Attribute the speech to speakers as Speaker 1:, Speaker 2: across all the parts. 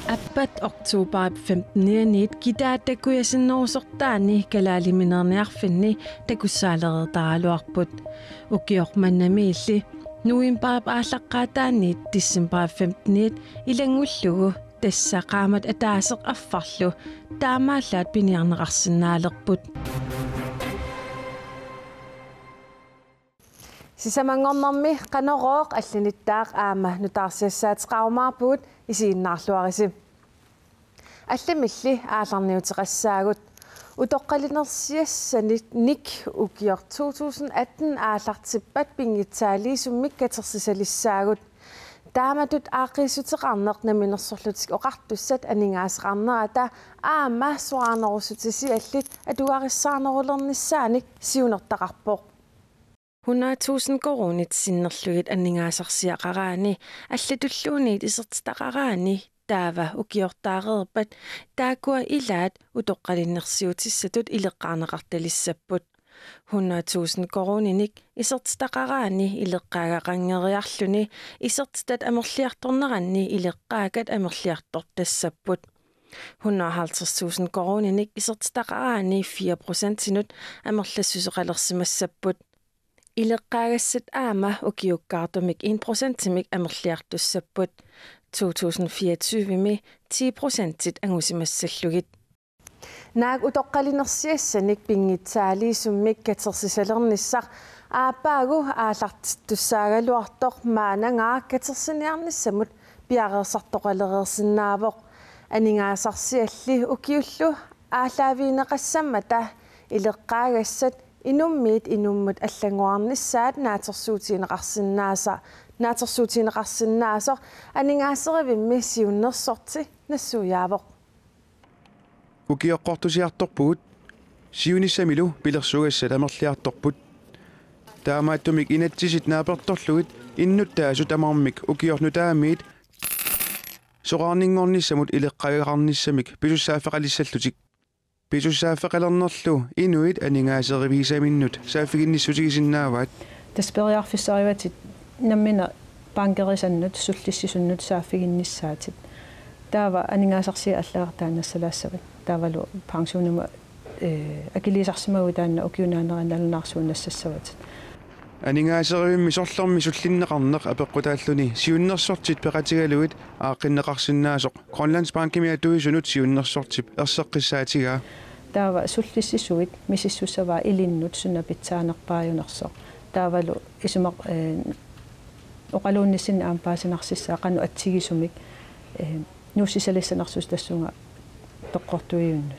Speaker 1: Appat oktober 15. Gitaa takuyasinnorusortaani kalaaliminерniarfinni takussaalerertaraluarput ukiormannamiilli nuimparap ааllaqqaataanniit tissimparap 15 ilangullugu тассақаамат атаасеқ аффарлу таамааллаат пиниарнеқарсиннаалерпут сисамангорнэрми канорооқ алланиттаақ аама нутаарсиассаатеқарумаарпугут исииннаарлуариси алламилли ааларниутеқассаагут утоққалинерсиассанит ник укиор 2018 аалартиппат пингитсаалиисуммик катерсисалиссаагут тааматут аақиссутеқарнеқ наминерсорлутик оқартуссат анингаасеқарнерата аама суаарнерусутиси аллит атугариссаарнерулерниссааник сиунертақарпоқ 100,000 коронит синнерлугит аннингаасарсиақараани аллатуллуунит исертитақараани таава укиортаареерпат таакуа илаат утоққалиннерсиутиссатут илеққарнеқарталиссаппут 100,000 корониник исертитақараани илеққаагақангериарлүни исертитат амерлиарторнеранни илеққаагат амерлиартортассаппут 150,000 корониник исертитақараани 4% синут амерлассусеқалерсимассаппут илеққаагассат аама укиуккаартумик 1% тимик амерлиартуссаппут 2024ми 10%-тит ангусимассаллугит нааг утоққалинерсиассаник пингитсаалиисуммик катерсисалерниссақ аапаагу аалартиттуссаагалуартоқ маанангаа катерсиниарниссамут пиареерсартоқалереерсинаавоқ анингаасарсиалли укиуллу аалаавиинеқассаммата илеққаагассат инуммиит инуммут аллангуарниссаат наатерсуутинеқарсинаасоқ анингаасеривимми сиуннерсорти нассуяавоқ
Speaker 2: укиоққортусиарторпугут сиунissамилу пилерсугассат амерлиарторпут таамааттумик инатсисит нааперторлугит иннуттаасут амармик укиорнутаамиит соқарнингорниссамут илеққагақарниссамик писуссаафеқалиссаллутик писуссаафеқалернерлу инуит анингаасеривисаминнут сааффигинниссутигисиннааваат
Speaker 3: таспериарфиссариватит наммина банкерисаннут суллиссисуннут сааффигинниссаатит таава анингаасарсиа аллагартаанассалаассавит таавалу пенсионума акилисарсимагу таанна укиунаанераналунаарсууннассассават
Speaker 2: анингаасеривимми сорлорми суллиннеқарнеқ апеққутааллуни сиуннерсортит пеқатигалуит ааққиннеқарсинаасоқ Grønlandsbankimi атуисунут сиуннерсортип ерсеққиссаатигаа
Speaker 3: таава суллиссисуит мисиссуссаваа илиннут сунапитсаанерпааюнерсоқ таавалу исумақ оқалуунниссин аампаасинарсиссаа қану атсигисумик нуссисалиссанерсус тассунга тоққортуиуннут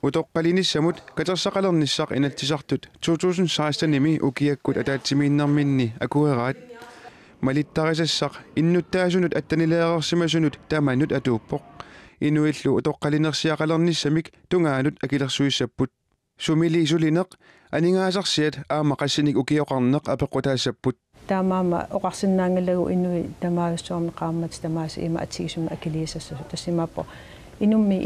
Speaker 2: утоққалиниссамут катерсақалерниссақ инатсисартут 2016-ними укиаккут атаатсимииннэрминни акуераат малиттарисассақ иннуттаасунут аттанилеерерсимасунут таамааннут атууппоқ инуиллу утоққалинерсиақалерниссамик тунгаанут акилерсуиссаппут сумили исулинеқ анингаасарсиат аама қассиник укиоқарнеқ апеққутаассаппут
Speaker 3: таамаама оқарсиннаангалагу инуи тамаагуссуарнеқармат тамааси има атсигисума акилиисассасу тассимааппо инумми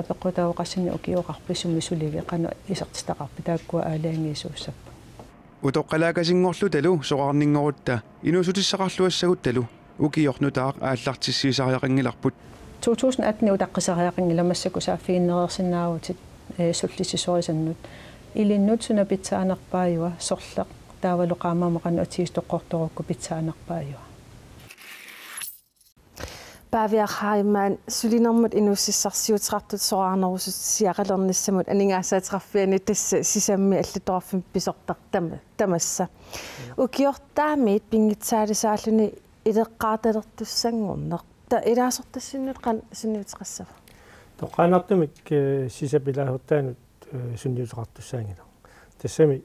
Speaker 3: апеққутаоқассини укиоқарписсумми сулиги қана исертитақарпи тааккуа аалаангиисууссаппа
Speaker 2: утоққалаакасингорлу талу соқарнингорутта инусутиссақарлуассагут талу укиорнутаақ ааллартиссиисариақангиларпут
Speaker 3: 2018 утаққисариақангиламассаку сааффигиннереерсиннаавутит суллиссисорисаннут илиннут сунапитсаанерпааюа сорлеқ таавалу qaamaamaqanu атигистоққорторукку питсаанерпааюа
Speaker 1: Павиархайман сулинермут инуссиссарсиутеқартут соаарнерусут сиақалерниссамут анингаасаатеқарфиани тасса сисамми аллуторфим писортартама тамасса укиортаамиит пингитсаалисааллуни илеққааталертуссангорнеқ та илаасортассиннут қан сунниутеқассава
Speaker 4: тоққаанартумик сисапилаахортаанут сунниутеқартуссаангила тассами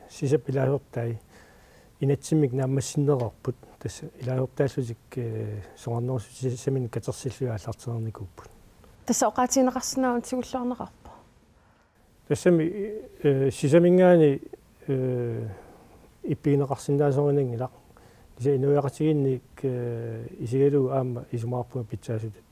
Speaker 4: сисапилаахортай инатсимик нааммассиннерарпут тасса илаахортааллутик соорнерусусисамин катерсиллуааллартерникууппут
Speaker 1: тасса оқаатинеқарсинаун тигуллуарнеқарпа
Speaker 4: тассами сисамингаани иппинеқарсинаасоринангила иса инуяқатигинник исигалу аама исумаарпуа питсаасутут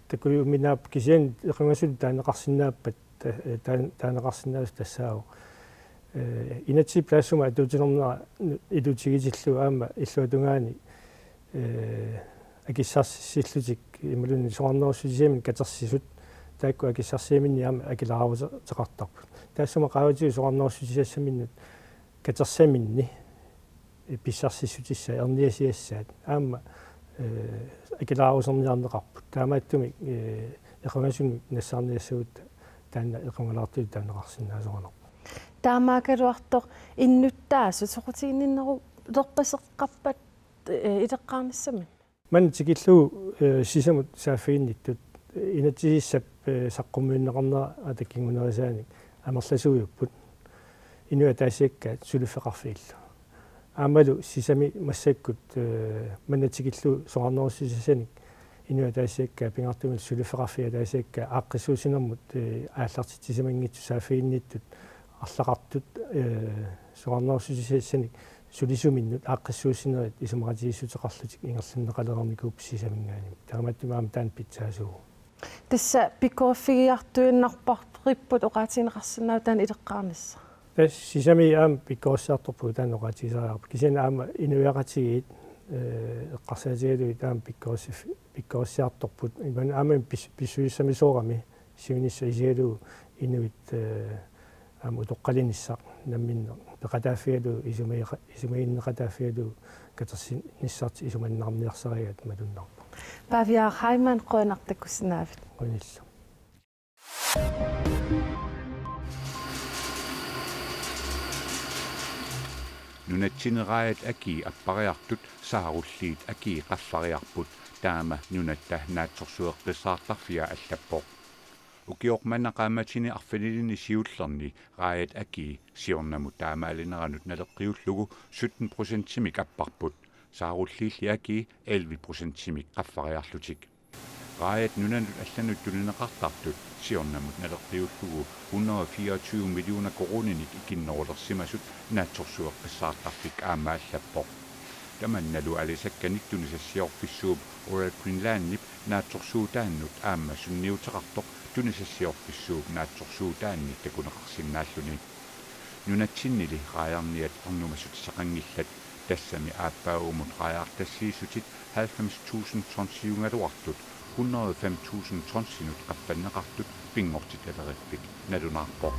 Speaker 4: такуйуминаап кисиан эқангасут таанеқарсинааппат таанеқарсинаас тассаау инатси плассума атуутинернера илутигитиллу аама иллуатунгаани акиссарсиллутик ималуни соорнеруссисиамин катерсисут таакку акиссарсиаминни аама акилааравутеқартарпут таассума qaavатиу соорнеруссисиассаминнут катерсаминни писсарсиссутисса ерниасиассаат аама акилааравусерниарнеқарпут таамааттуми эқангасуни нассаарниассагут таанна эқангалаартуи таанеқарсинаасоорнер
Speaker 1: таамаакалуартоқ иннуттаасу соқутигиннеру лерпасеққарпат илеққарниссамин
Speaker 4: ман тикиллу сисамут саафиинниттут инатсиссап саққуммиуннеқарнера атаккингунерисааник амерласуйуппут инуа таасиаккаат сулуффеқарфииллу аамалу сисами массаккут манатикиллу соарнеруссисасаник инуа таасиаккаа пингартумил сулуффеқарфиа таасиаккаа ааққиссуусинермут ааллартитсисамангитсу саафиинниттут арлақартут соарнеруссисасаник сулисуминнут ааққиссуусинерит исумаратигиссутеқарлутик ингерлиннеқалерарникууп сисамингаани тааматтумаам таан питсаасуу
Speaker 1: тасса пиккооффигиартуиннарпар риппут оqaатинеқарсинаа таан илеққарнисса
Speaker 4: тас сисами аам пиккооссаартарпу таан оqaатисариарпу кисина аама инуяқатигиит эққарсаатигалуи таам пиккооссаартарпут иман ааман писсуиссамисоорами сиунисса исигалу инуит аама утоққалиниссақ намминне пеқатааффигалу исумаиннеқатааффигалу катерсиниссаарти исуманнаарниарсариат малуннарпа
Speaker 1: павиа хайман қойнартаккусинаавит
Speaker 4: қонилла
Speaker 5: нунатсинераат аки аппариартут сааруллиит аки qaffariarput таама нунатта наатсорсуэққиссаартарфиа аллаппоқ укиорманна qaamатини арфалилини сиуллерни раат аки сиорнаму таамаалинеранут налеққиуллугу 17% аппарпут сааруллиилли аки 11% qaffariarlutik раат нунанут алланут тулинеқартартут сиорнамут налеққиуллугу 124 миллиона корониник икиннерулерсимасут наатсорсуэққиссаартарфик аамааллаппоқ таманналу алисакканик тунисассиорфиссууп Royal Greenland-нип наатсорсуутааннут аама сунниутеқартоқ тунисассиорфиссууп наатсорсуутаанни такунеқарсинааллуни нунатсиннили раярниат арнумасут сақангиллат тассами ааппаагумут раjaartassiissutit 90,000 tonsiungaluartut 105,000 tonsinut qappannеқартут пингортит алериппик налунаарпоқ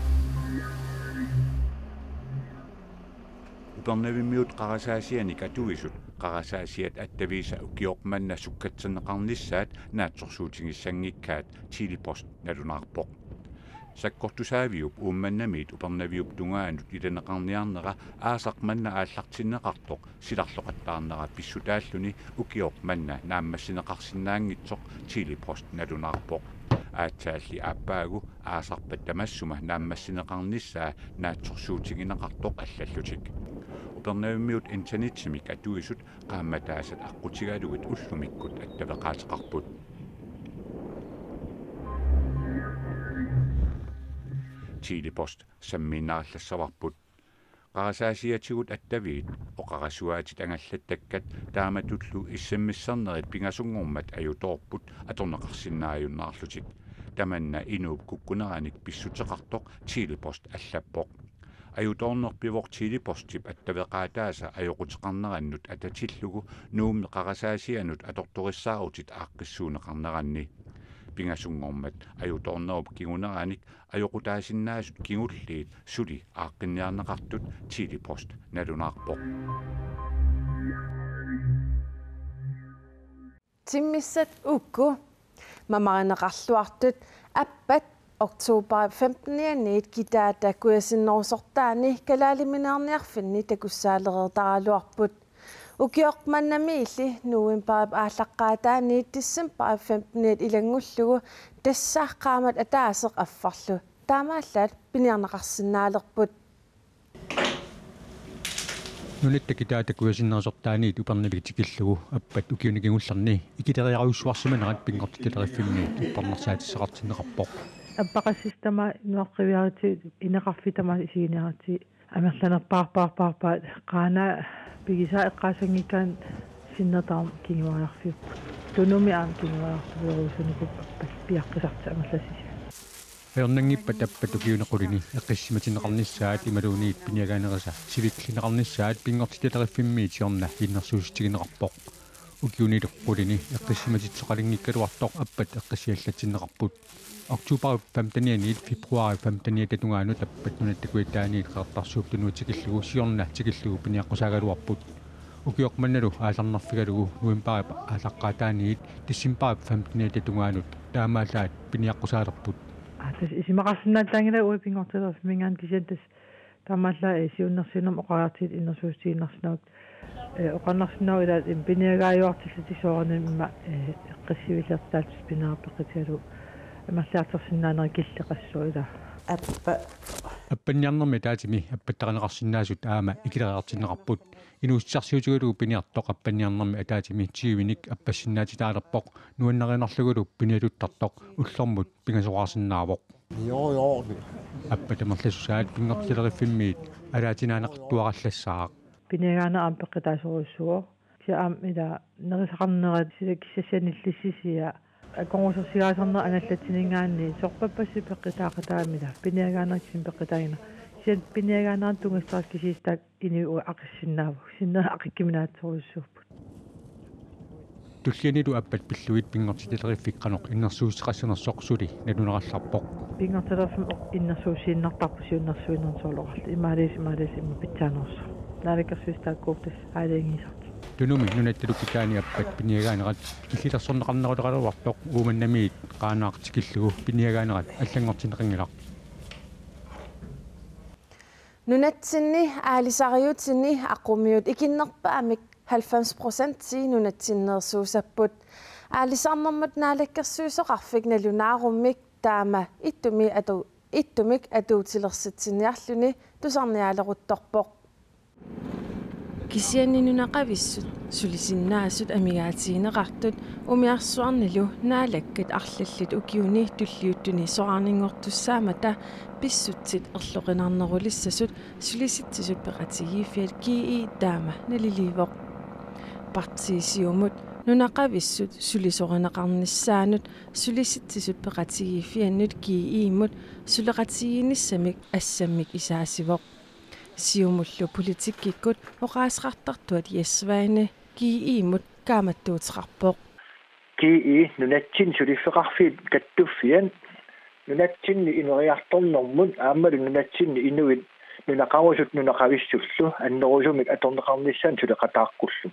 Speaker 5: упернавиммиут қарасаасианик атуисут қарасаасиат аттависа укиорпманна суккатсенеқарнissaат наатсорсуутингиссангиккаат тилипост налунаарпоқ саккортусаавиуп уумманнамиит упернавиуп тунгаанут иланеқарниарнера аасақманна ааллартиннеқартоқ силарлоқаттаарнера писсутааллуни укиорпманна нааммассинеқарсинаангитсоқ тилипост налунаарпоқ аатсаалли ааппаагу аасарпат тамассума нааммассинеқарнissaа наатсорсуутингинеқартоқ аллаллутик упернавиммиут интернетсимик атуисут qaammatаасат аққутигаалугит уллумиккут аттавеқаатеқарпут тилипост самминнаарлассаварпут қарасаасиатигут аттавиит оқарасуаатит ангаллаттаккат тааматуллу иссаммиссарнерит пингасунгормат аюторпут аторнеқарсинааюннаарлутик таманна инууп куккунераник писсутеқартоқ тилипост аллаппоқ аюторнерпивоқ тилипостип аттавеқаатааса аёқутеқарнераннут ататиллугу нуумне қарасаасианут аторториссаарутит ааққиссуунеқарнеранни пингасунгормат аюторнеруп кигунераник аёқутаасиннаасут кигуллиит сули ааққинниарнеқартут тилипост налунаарпоқ
Speaker 1: тиммиссат укку мамаринеқарлуартут аппат октobер 15-ниит китаата куясиннерусортаани калаалиминаарниарфинни такуссаалереертаралуарпут укиорпманнамиилли нуимпаап ааллаққаатаани диссембер 15-ниит илангуллугу тассааққаамат атаасеқ аффарлу таамааллаат пиниарнеқарсинаалерпут
Speaker 6: нунитта китаата куясиннерусортаани упернавик тикиллугу аппат укиунигингуллерни икилериаруссуарсиманерат пингортитилериффинни уппарнерсаатиссеқартиннеқарпоқ
Speaker 7: аппақассистама нуаққивиарити инеқарфитама исигинерати амерланерпаарпаарпаарпаат qaana пигиса эққаасангиккаан синнертаам кигивариарфиуп tunumi amkineraartuveruusunukup piaqqisartaamallasis
Speaker 6: Ayornangippat appat ukiunequlini eqqissimatineqarnissaat imaluuniit piniagaanerisa siviklineqarnissaat pingortitalaqiffimmiit siorna innersuusitigineqarpoq ukiunileqqulini eqqissimatisoqalingikkaluartoq appat eqqisiallatsinneqarput Oktober 15. februar 15. tatungaanut appat nunattakuittaaniit qeertarsuuptunuutikillugu siorna tikillugu piniaqqusagaluarput ukioqmannalu aalarnarfigalugu nuimpaapa aalaqqaataaniit tissimparap 15. tatungaanut taamaallaat piniaqqusaalerput
Speaker 7: атас исимақарсинааллаангила уипингортилерф мингаан кисиантас таамааллаа сиуннерсинам оқаартит иннерсуустииннарснаук оқаннарсинау илаат импиниагааюартиллати соорнамма эққиссивилертаат спинаарпеққитигалу амерлаартерсинаанери киллеқассуу ила
Speaker 6: аппанниарнерми таатими аппаттақанеқарсинаасут аама икилериартиннеқарпут инууссарсиутигулу пиниартоқ аппанниарнерми атаатими тиивиник аппассинаатитаалерпоқ нуаннеринарлугулу пиниалуттартоқ уллормут пингасоқарсинаавоқ аппатамерласусаат пингортилериффиммиит алаатинаанеқартуараллассаақ
Speaker 7: пиниагаанерам пеққитаасоруссуо тиаам ила нерисақарнерат силаккиссасианиллиссисия аконгусерсигаасарнер аналлатсинингаанни сорпаппасси пеққитаақатаамила пиниагаанеркисин пеққитаагина сиат пиниагаанеран тунгистаркисиистаак инуи ақиссиннааву синнера ақиккиминаатсоруссууппут
Speaker 6: туллианилу аппат пиллуит пингортилериффикканеқ иннерсуусеқассинерсоқсули налунералларпоқ
Speaker 7: пингортилерфим иннерсуусииннартарпу сиуннерсуинернсоолоқарла имаалис имма питсаанерсо налакерсуистааккууптас аалиангисарт
Speaker 6: тунуми нунатталуккитаани аппат пиниагаанерат киллилерсорнеқарнерулеқалуартоқ ууманнамиит қаанаартикиллугу пиниагаанерат аллангортинеқингилақ
Speaker 1: нунатсинни аалисариутсинни аққумиут икиннерпаамик 90% си нунатсиннерсуусаппут аалисарнэрмут наалаккерсуусоқарфик налунааруммик таама иттумик атуутилерситсиниарлүни тусарниалерутторпоқ кисианнинунақависсут сулисиннаасут амигаатиинеқартут умиарсуарнилу наалаккат арлаллит укиуни туллиуттуни соарнингортуссаамата писсутсит ерлоқинарнерулиссасут сулиситсисут пеқатигииффиат кии таама налиливоқ партиисиумут нунақависсут сулисоринеқарниссаанут сулиситсисут пеқатигииффианнут кииимут сулеқатигиниссамик ассаммик исаасивоқ сиумуллу политиккиккут оқаасеқартартуат яссваане кииимут кааматтуутеқарпоқ
Speaker 8: кии нунатсин сулиффеқарфиит каттуффиан нунатсинни инериарторнэрмут ааммалу нунатсинни инуит нунақарусут нунақависсуллу аннерусумик аторнеқарниссаан сулеқатааққуллу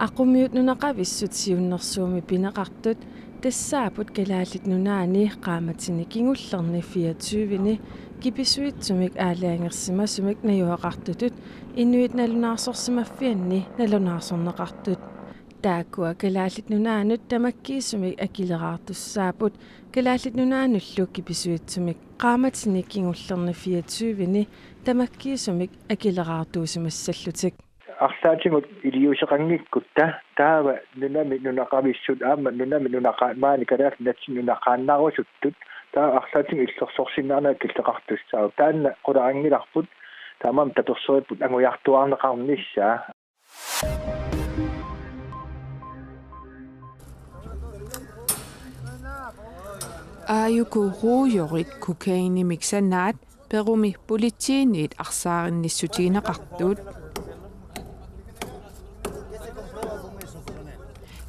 Speaker 1: ақумиут нунақависсут сиуннэрсууми пинеқартут тассаапут калаалит нунаани qaamatsini kingullerni 24-ni киписуитсумик аалаангерсимасумик наюақартутут инуит налунаарсорсимаффианни налунаарсорнеқартут тааккуа калаалит нунаанут тамаккиисумик акилераартуссаапут калаалит нунаануллу киписуитсумик qaamatsini kingullerni 24-ни тамаккиисумик акилераартуусимассаллутик
Speaker 8: арлаатингут илиусеқангиккутта таава нунами нунақависсут аама нунами нунақаамаани калаат натсин нунақааннаарусуттут таа арлаатинг иллерсорсиннаанаа киллеқартуссаа таанна қулаангиларпут таамам таторсоиппут ангуяртуарнеқарниссаа
Speaker 9: ааюку руйорит кокаинимиксанаат перуми политиинит арсааринниссутигинеқартуут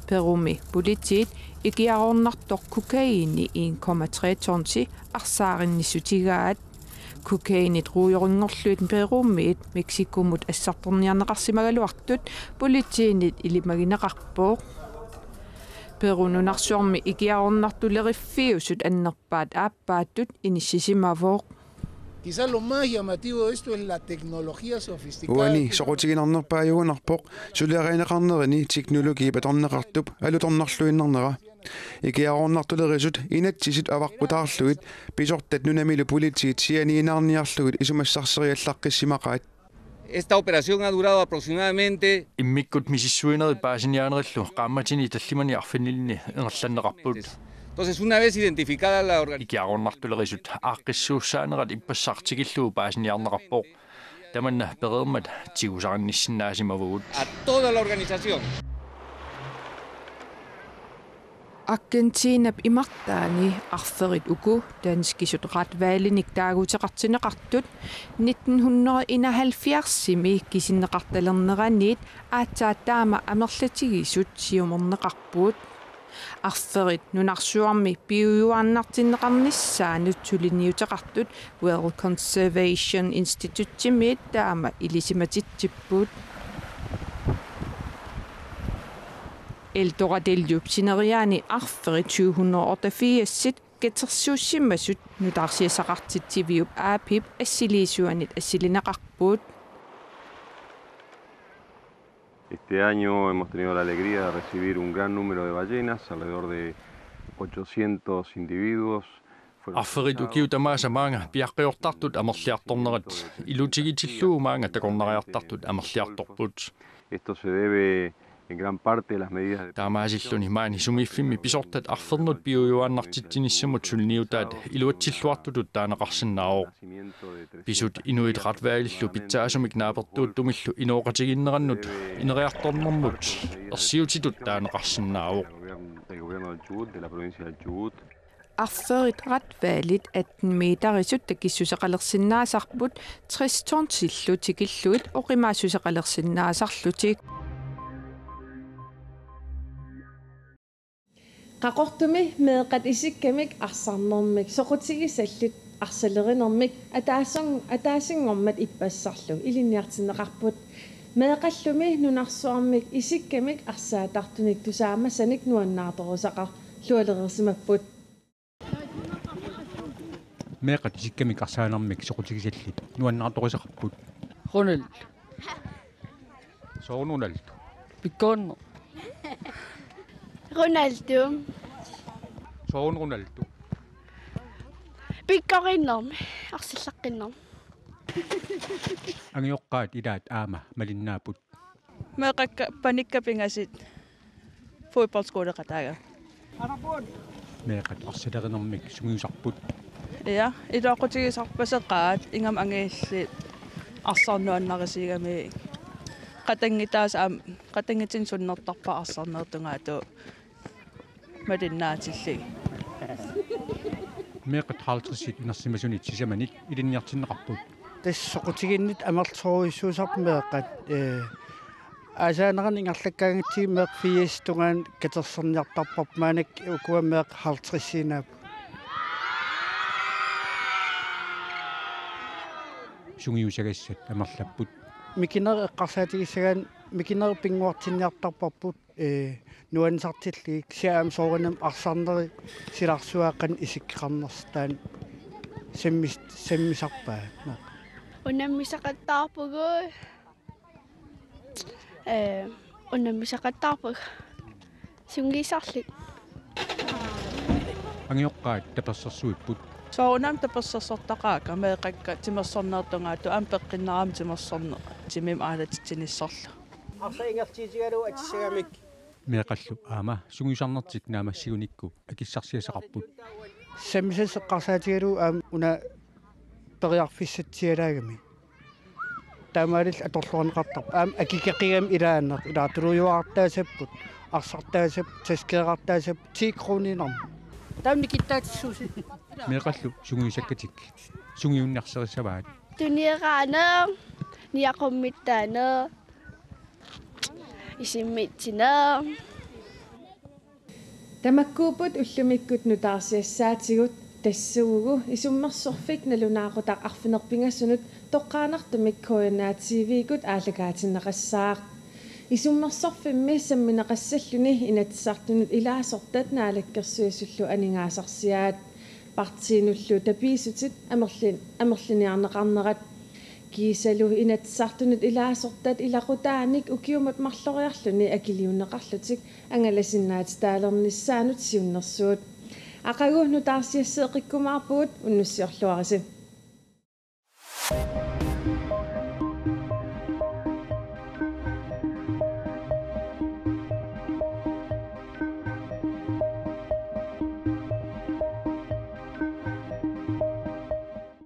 Speaker 9: перуми политиит икиарорнартор кокаини 1,3 тонси арсааринниссутигаат кокаинит руйорингорлуит перумиит мексикумут ассарторниарнеқарсимагалуартут политиинит илимагинеқарпоо перунунарсуарми икиарорнартулериффиусут аннерпаат ааппааттут иниссисимавоо
Speaker 10: Quizás lo más llamativo de esto es la tecnología sofisticada.
Speaker 2: Uani soqutiginarnerpaayugunarpoq suliarineqarnerini teknologi patorneqartup alutornarluinnarnera ikiarornartulerisut inatsisut avaqqutaarluit pisortat nunamilu politiit sianiinaarniarluit isumassarseriallaqqissimaqaat
Speaker 11: Esta operación ha durado aproximadamente
Speaker 12: immikkut misissuinerit paasiniaanerillu qaammatini tallimani arfinilni ingerlanneqarput.
Speaker 11: Entonces, una vez identificada la
Speaker 12: organización,
Speaker 11: a toda la organización.
Speaker 9: Argentinap imartaani arferit uku danskisut ratvaalinik taaguteqartineqartut 1971-simi kisinneqartalerneraniit aatsaattaama amerlatigisut siumorneqarpuut arferit nunarsuarmi piuyuarnartinneqarnissaanut tuliniuteqartut World Conservation Institute-timiit taama ilisimatitsippuut Eldoradelljup sineriaani arferit 284-sit ketersuussimassut nutarsiasaqartitsiviup aapip assilisuanit assilinaqarpuut.
Speaker 13: Este año hemos tenido la alegría de recibir un gran número de ballenas, alrededor de 800 individuos.
Speaker 12: Arferit ukiutamaasa maanga piaqqiortartut amerliartornerat ilutigitilluu maanga takornariartartut amerliartorput.
Speaker 13: Esto se debe en gran parte de las medidas de
Speaker 12: taamaasilluni maani sumiiffimmi pisortat arfernut piuyuannartittinissamut sulniutaat iluatsilluartutut taaneqarsinnaaro pisut inuit ratvailillu pitsaasumik naapertuut tumillu inooqatiginnerannut ineriartornermut ersiutitut taaneqarsinnaaro
Speaker 13: del gobierno del Chubut, de la provincia del Chubut.
Speaker 9: Arferit ratvaalit 18 meterisut takissuseqalersinnaasarput 60 tonsillu tikilluit oqimaassuseqalersinnaasarlutik
Speaker 1: qaqortumi meeqat isikkamik arsarnermik soqutigisallut arsalerinermik ataasingormat ippassarlu ilinniartinneqarput meeqallumi nunarsuarmik isikkamik arsaatartunik tusaamassanik nuannaartorusaqar lualerersimapput
Speaker 6: meeqat isikkamik arsaanermik soqutigisallut nuannaartorusaqarput
Speaker 14: Ronald
Speaker 6: soornunaltu
Speaker 14: Piconno
Speaker 15: Ronaldo.
Speaker 6: Soornunaltu.
Speaker 15: Pikkarinnerm. Arsillaqqinnerm.
Speaker 6: Angioqqaat ilaat aama malinnaaput.
Speaker 16: Meeqakka panikkapingasit fodboldskoleqataaga.
Speaker 6: Meeqat arsilerinermik sungiusarput.
Speaker 16: Ja, iloqutigisarpaseqqaat ingam angiillit arsarnuannarisiigami qatangitaas qatangitin sunnertarpa arsarneertungaatu malinnaatilligi
Speaker 6: meeqat haaltrissit inersimasunit sisamanit ilinniartinneqarput
Speaker 17: тассоқутигиннит амерлуорисsuusарпмеэққат асааnerан ингерлаккаагатсигимеэқ фиестунгаан катерсерниартарпарп маанак укуамеэқ халтриссинаап
Speaker 6: сунгиусагассат амерлаппут
Speaker 17: микинер эққарсаатигиссагаан микинер пингуартинниартарпарпут нуансартиллигик сиаам сооринам арсарнери силарсуааққан исиккеқарнерстаан семмисарпаа
Speaker 15: унаммисақаттаарпугу унаммисақаттаарпуг сунгисарлит
Speaker 6: ангиоққаат таперсерсуиппут
Speaker 16: соонам таперсерсортақаака меэқакка тимерсорнеертунгаату ампеққиннарам тимерсорне тимим аалатитсиниссорлу
Speaker 17: арсаингертиитигалу атиссагамик
Speaker 6: meeqallu aama sungiusarnertik naamassigunikku akissarsiasaqarput
Speaker 17: семмисас эққарсаатигалу аам уна периарфиссатсиалаагами таамаалил аторлуарнеқартарп аам акикеқигам илааннер илаатулуйуартаасаппут арсартаасап таскеэқартаасап 10 кронинерм таамникиттаатиссууси
Speaker 6: meeqallu sungiusakkatik sungiunnarserissavaat
Speaker 15: туниераана ниақуммиттаана исиммитсина
Speaker 1: тамаккуупут уллумиккут нутаарсиассаатигут тассуугу исуммерсорфик налунаақутақ арфинерпингассунут тоққаанартумик коянаативигут аалагаатиннеқассаақ исуммерсорфимми самминеқассаллуни инатсартунут илаасортат наалаккерсуисуллу анингаасарсиаат партиинуллу тапиисутит амерлиниарнеқарнерат кисалу инатсартунут илаасортат илақутааник укиумат марлориарлуни акилиуннеқарлутик ангаласиннаат таалерниссаанут сиуннэрсуут ақагу нутаарсиассеэқиккумаарпуут уннуссиорлуариси